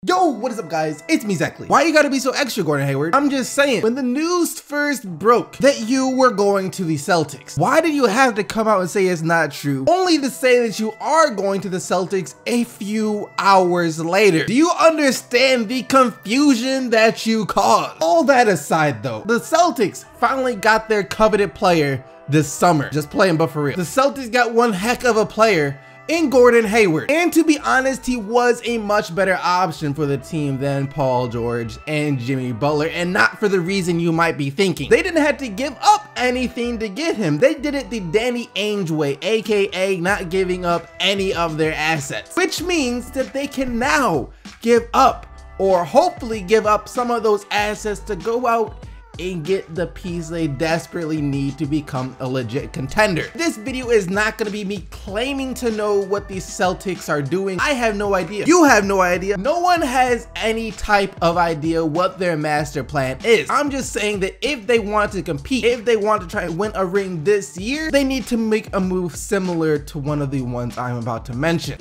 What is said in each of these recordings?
Yo, what is up guys? It's me, Exactly. Why you gotta be so extra, Gordon Hayward? I'm just saying, when the news first broke that you were going to the Celtics, why did you have to come out and say it's not true, only to say that you are going to the Celtics a few hours later? Do you understand the confusion that you caused? All that aside though, the Celtics finally got their coveted player this summer. Just playing, but for real. The Celtics got one heck of a player in Gordon Hayward. And to be honest, he was a much better option for the team than Paul George and Jimmy Butler, and not for the reason you might be thinking. They didn't have to give up anything to get him. They did it the Danny Ainge way, aka not giving up any of their assets, which means that they can now give up, or hopefully give up, some of those assets to go out and get the piece they desperately need to become a legit contender. This video is not gonna be me claiming to know what the Celtics are doing. I have no idea. You have no idea. No one has any type of idea what their master plan is. I'm just saying that if they want to compete, if they want to try and win a ring this year, they need to make a move similar to one of the ones I'm about to mention.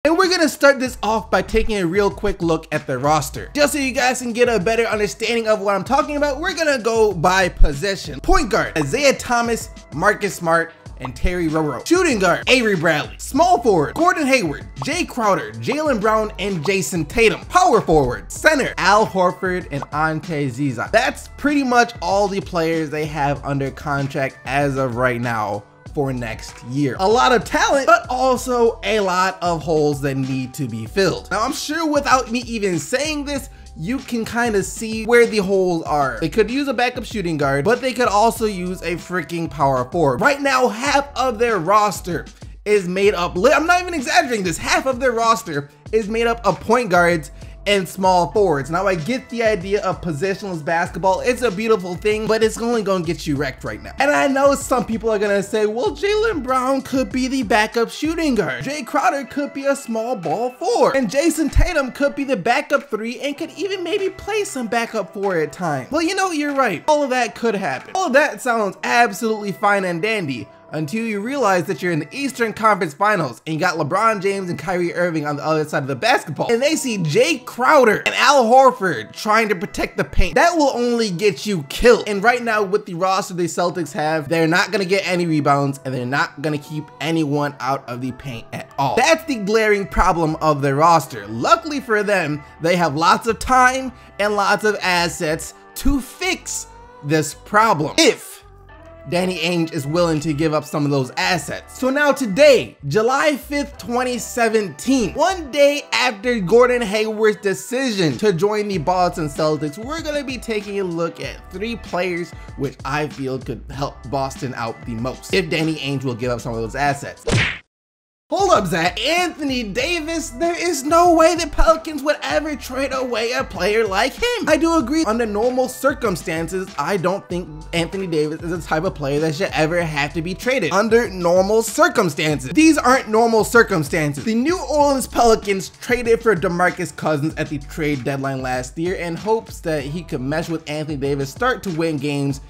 And we're gonna start this off by taking a real quick look at the roster. Just so you guys can get a better understanding of what I'm talking about, we're gonna go by position. Point guard, Isaiah Thomas, Marcus Smart, and Terry Rowe. Shooting guard, Avery Bradley. Small forward, Gordon Hayward, Jay Crowder, Jaylen Brown, and Jason Tatum. Power forward, center, Al Horford and Ante Ziza. That's pretty much all the players they have under contract as of right now for next year. A lot of talent, but also a lot of holes that need to be filled. Now, I'm sure without me even saying this, you can kind of see where the holes are. They could use a backup shooting guard, but they could also use a freaking power forward. Right now, half of their roster is made up, I'm not even exaggerating this, half of their roster is made up of point guards and small forwards. Now, I get the idea of positionless basketball. It's a beautiful thing, but it's only gonna get you wrecked right now. And I know some people are gonna say, well, Jaylen Brown could be the backup shooting guard. Jay Crowder could be a small ball four. And Jason Tatum could be the backup three and could even maybe play some backup four at times. Well, you know, you're right. All of that could happen. All of that sounds absolutely fine and dandy, until you realize that you're in the Eastern Conference Finals and you got LeBron James and Kyrie Irving on the other side of the basketball, and they see Jay Crowder and Al Horford trying to protect the paint. That will only get you killed. And right now, with the roster the Celtics have, they're not gonna get any rebounds and they're not gonna keep anyone out of the paint at all. That's the glaring problem of their roster. Luckily for them, they have lots of time and lots of assets to fix this problem, if Danny Ainge is willing to give up some of those assets. So now today, July 5th, 2017, one day after Gordon Hayward's decision to join the Boston Celtics, we're gonna be taking a look at 3 players which I feel could help Boston out the most, if Danny Ainge will give up some of those assets. Hold up, Zach. Anthony Davis? There is no way the Pelicans would ever trade away a player like him. I do agree, under normal circumstances, I don't think Anthony Davis is the type of player that should ever have to be traded. Under normal circumstances. These aren't normal circumstances. The New Orleans Pelicans traded for DeMarcus Cousins at the trade deadline last year in hopes that he could mesh with Anthony Davis, start to win games,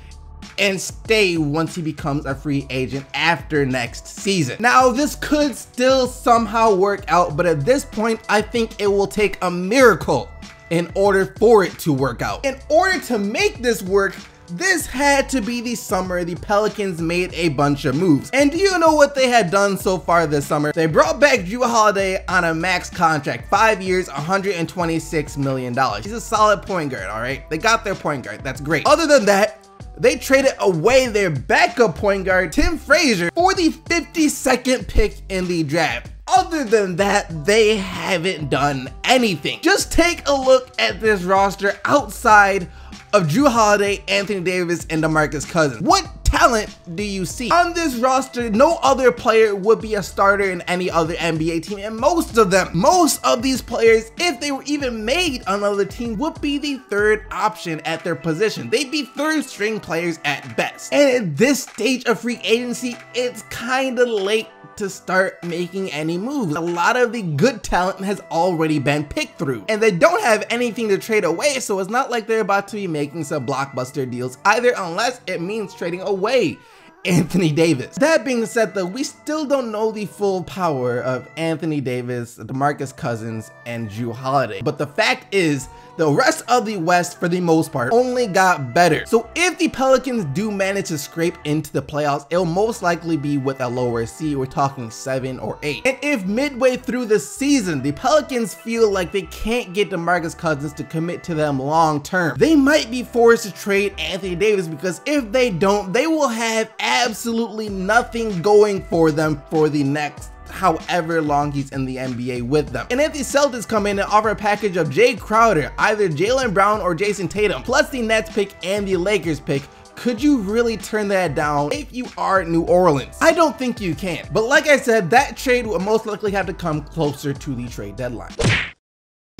and stay once he becomes a free agent after next season. Now, this could still somehow work out, but at this point, I think it will take a miracle in order for it to work out. In order to make this work, this had to be the summer the Pelicans made a bunch of moves. And do you know what they had done so far this summer? They brought back Jrue Holiday on a max contract, 5 years, $126 million. He's a solid point guard, all right? They got their point guard, that's great. Other than that, they traded away their backup point guard, Tim Frazier, for the 52nd pick in the draft. Other than that, they haven't done anything. Just take a look at this roster outside of Jrue Holiday, Anthony Davis, and DeMarcus Cousins. What talent do you see on this roster? No other player would be a starter in any other NBA team, and most of these players, if they were even made on another team, would be the third option at their position. They'd be third string players at best. And at this stage of free agency, it's kind of late to start making any moves. A lot of the good talent has already been picked through, and they don't have anything to trade away, so it's not like they're about to be making some blockbuster deals either, unless it means trading away Anthony Davis. That being said though, we still don't know the full power of Anthony Davis, DeMarcus Cousins, and Jrue Holiday. But the fact is, the rest of the West, for the most part, only got better. So if the Pelicans do manage to scrape into the playoffs, it'll most likely be with a lower seed. We're talking 7 or 8. And if midway through the season, the Pelicans feel like they can't get DeMarcus Cousins to commit to them long term, they might be forced to trade Anthony Davis, because if they don't, they will have absolutely nothing going for them for the next however long he's in the NBA with them. And if the Celtics come in and offer a package of Jay Crowder, either Jaylen Brown or Jason Tatum, plus the Nets pick and the Lakers pick, could you really turn that down if you are New Orleans? I don't think you can. But like I said, that trade will most likely have to come closer to the trade deadline.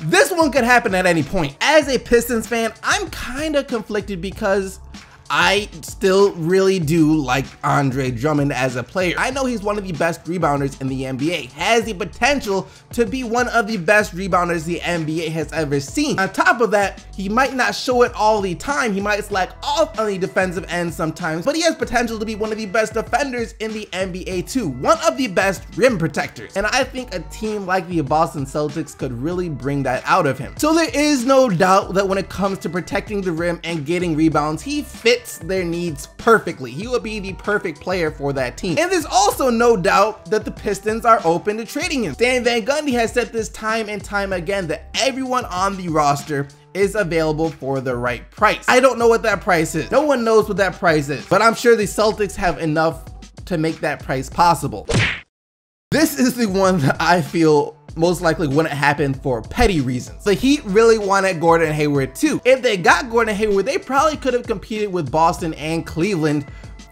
This one could happen at any point. As a Pistons fan, I'm kind of conflicted because I still really do like Andre Drummond as a player. I know he's one of the best rebounders in the NBA, has the potential to be one of the best rebounders the NBA has ever seen. On top of that, he might not show it all the time. He might slack off on the defensive end sometimes, but he has potential to be one of the best defenders in the NBA too, one of the best rim protectors. And I think a team like the Boston Celtics could really bring that out of him. So there is no doubt that when it comes to protecting the rim and getting rebounds, he fits their needs perfectly. He will be the perfect player for that team. And there's also no doubt that the Pistons are open to trading him. Stan Van Gundy has said this time and time again that everyone on the roster is available for the right price. I don't know what that price is. No one knows what that price is, but I'm sure the Celtics have enough to make that price possible. This is the one that I feel most likely wouldn't happen for petty reasons. The Heat really wanted Gordon Hayward too. If they got Gordon Hayward, they probably could have competed with Boston and Cleveland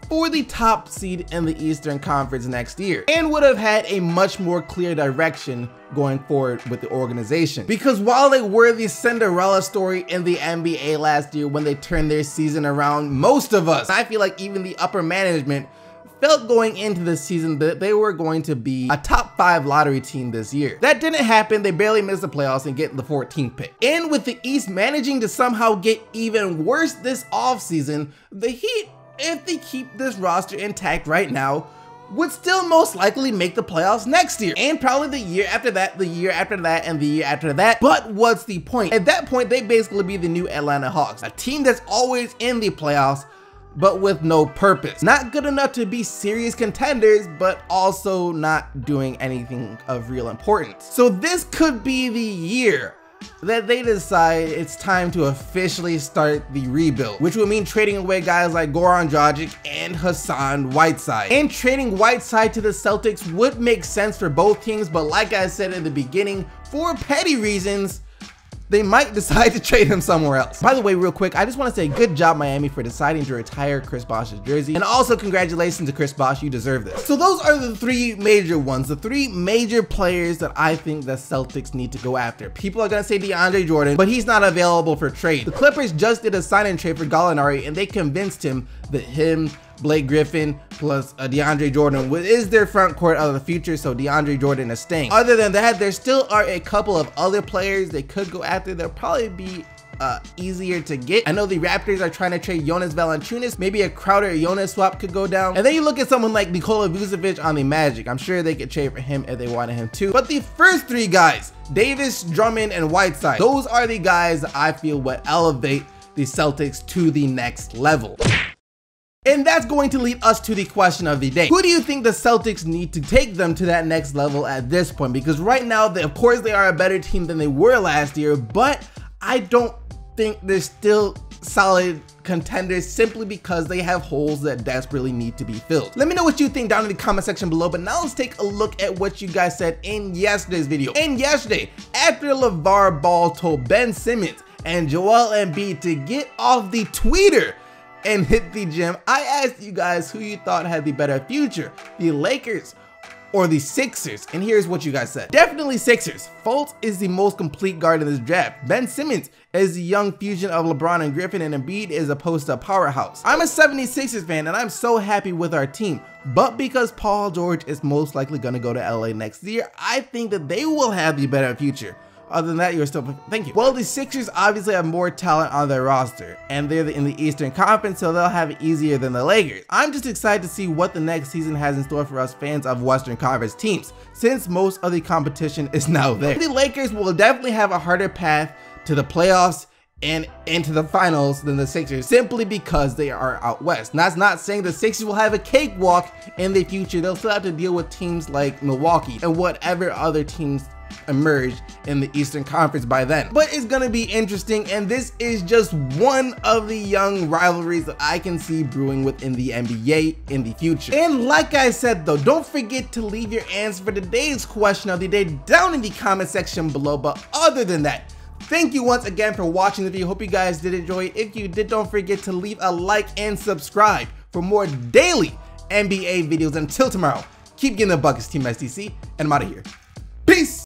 for the top seed in the Eastern Conference next year, and would have had a much more clear direction going forward with the organization. Because while they were the Cinderella story in the NBA last year when they turned their season around, most of us, I feel like even the upper management, felt going into this season that they were going to be a top 5 lottery team this year. That didn't happen. They barely missed the playoffs and get the 14th pick. And with the East managing to somehow get even worse this offseason, the Heat, if they keep this roster intact right now, would still most likely make the playoffs next year, and probably the year after that, the year after that, and the year after that. But what's the point? At that point, they basically be the new Atlanta Hawks, a team that's always in the playoffs, but with no purpose. Not good enough to be serious contenders, but also not doing anything of real importance. So this could be the year that they decide it's time to officially start the rebuild, which would mean trading away guys like Goran Dragic and Hassan Whiteside. And trading Whiteside to the Celtics would make sense for both teams, but like I said in the beginning, for petty reasons, they might decide to trade him somewhere else. By the way, real quick, I just want to say good job Miami for deciding to retire Chris Bosh's jersey, and also congratulations to Chris Bosh, you deserve this. So those are the 3 major ones, the 3 major players that I think the Celtics need to go after. People are gonna say DeAndre Jordan, but he's not available for trade. The Clippers just did a sign and trade for Gallinari, and they convinced him that him, Blake Griffin plus DeAndre Jordan is their front court of the future, so DeAndre Jordan is staying. Other than that, there still are a couple of other players they could go after. They'll probably be easier to get. I know the Raptors are trying to trade Jonas Valanciunas. Maybe a Crowder-Jonas swap could go down. And then you look at someone like Nikola Vucevic on the Magic. I'm sure they could trade for him if they wanted him too. But the first 3 guys, Davis, Drummond, and Whiteside, those are the guys that I feel would elevate the Celtics to the next level. And that's going to lead us to the question of the day. Who do you think the Celtics need to take them to that next level at this point? Because right now, of course, they are a better team than they were last year, but I don't think they're still solid contenders simply because they have holes that desperately need to be filled. Let me know what you think down in the comment section below, but now let's take a look at what you guys said in yesterday's video. And yesterday, after LeVar Ball told Ben Simmons and Joel Embiid to get off the tweeter and hit the gym, I asked you guys who you thought had the better future, the Lakers or the Sixers, and here's what you guys said. Definitely Sixers. Fultz is the most complete guard in this draft. Ben Simmons is the young fusion of LeBron and Griffin, and Embiid is a post-up powerhouse. I'm a 76ers fan, and I'm so happy with our team, but because Paul George is most likely gonna go to LA next year, I think that they will have the better future. Other than that, you're still, thank you. Well, the Sixers obviously have more talent on their roster, and they're in the Eastern Conference, so they'll have it easier than the Lakers. I'm just excited to see what the next season has in store for us fans of Western Conference teams, since most of the competition is now there. The Lakers will definitely have a harder path to the playoffs and into the finals than the Sixers, simply because they are out west. And that's not saying the Sixers will have a cakewalk in the future. They'll still have to deal with teams like Milwaukee and whatever other teams emerge in the Eastern Conference by then. But it's gonna be interesting, and this is just one of the young rivalries that I can see brewing within the NBA in the future. And like I said though, don't forget to leave your answer for today's question of the day down in the comment section below. But other than that, thank you once again for watching the video. Hope you guys did enjoy it. If you did, don't forget to leave a like and subscribe for more daily NBA videos. Until tomorrow, keep getting the buckets, Team STC, and I'm out of here. Peace!